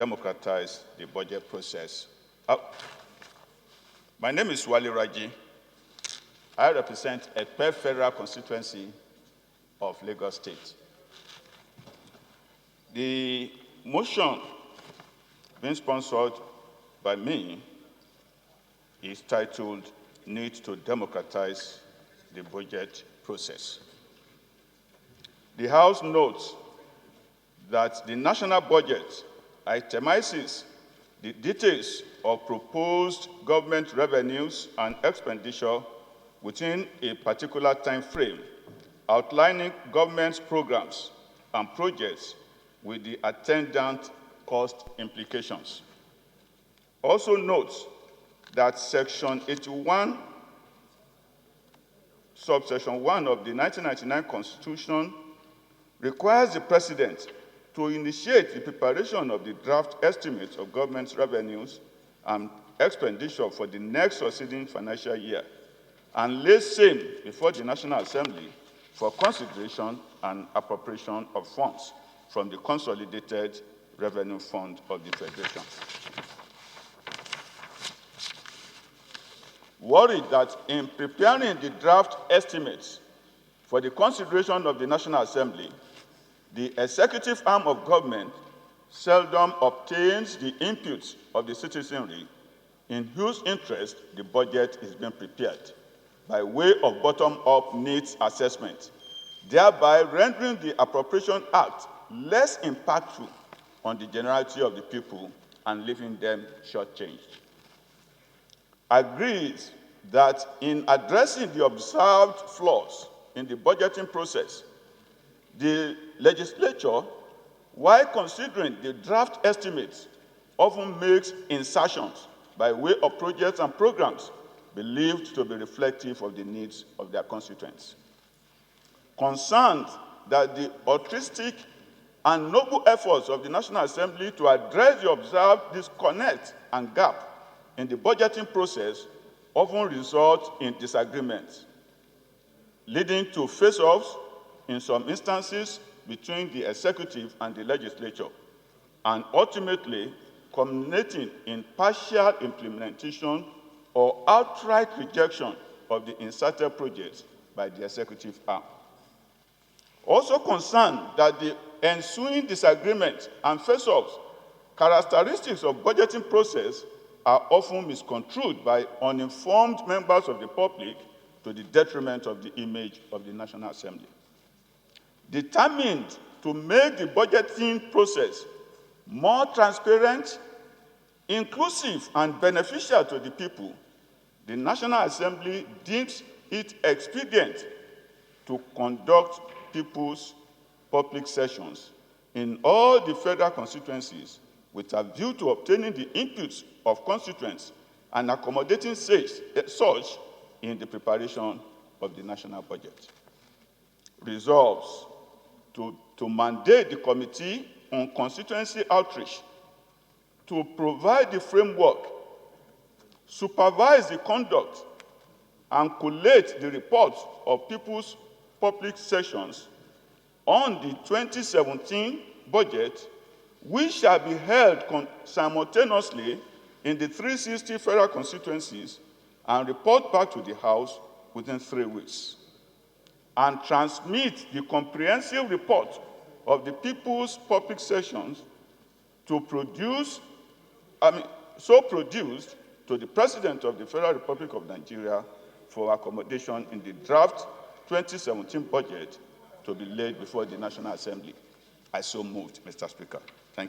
democratize the budget process. My name is Hon Raji. I represent a federal constituency of Lagos State. The motion being sponsored by me is titled Need to Democratize the Budget Process. The House notes that the national budget itemizes the details of proposed government revenues and expenditure within a particular time frame, outlining government's programs and projects with the attendant cost implications. Also notes that Section 81, subsection 1 of the 1999 Constitution requires the President to initiate the preparation of the draft estimates of government's revenues and expenditure for the next succeeding financial year and lay same before the National Assembly for consideration and appropriation of funds from the Consolidated Revenue Fund of the Federation. Worried that in preparing the draft estimates for the consideration of the National Assembly, the executive arm of government seldom obtains the inputs of the citizenry in whose interest the budget is being prepared by way of bottom-up needs assessment, thereby rendering the Appropriation Act less impactful on the generality of the people and leaving them shortchanged. Agrees that in addressing the observed flaws in the budgeting process, the legislature, while considering the draft estimates, often makes insertions by way of projects and programs believed to be reflective of the needs of their constituents. Concerned that the altruistic and noble efforts of the National Assembly to address the observed disconnect and gap in the budgeting process often result in disagreements, leading to face-offs in some instances between the executive and the legislature, and ultimately culminating in partial implementation or outright rejection of the inserted projects by the executive arm. Also concerned that the ensuing disagreements and face-offs, characteristics of budgeting process, are often misconstrued by uninformed members of the public to the detriment of the image of the National Assembly. Determined to make the budgeting process more transparent, inclusive, and beneficial to the people, the National Assembly deems it expedient to conduct people's public sessions in all the federal constituencies with a view to obtaining the inputs of constituents and accommodating such in the preparation of the national budget. Resolves to mandate the Committee on Constituency Outreach to provide the framework, supervise the conduct, and collate the reports of people's public sessions on the 2017 budget, which shall be held simultaneously in the 360 federal constituencies and report back to the House within 3 weeks, and transmit the comprehensive report of the people's public sessions produced to the President of the Federal Republic of Nigeria for accommodation in the draft 2017 budget to be laid before the National Assembly. I so moved, Mr. Speaker. Thank you.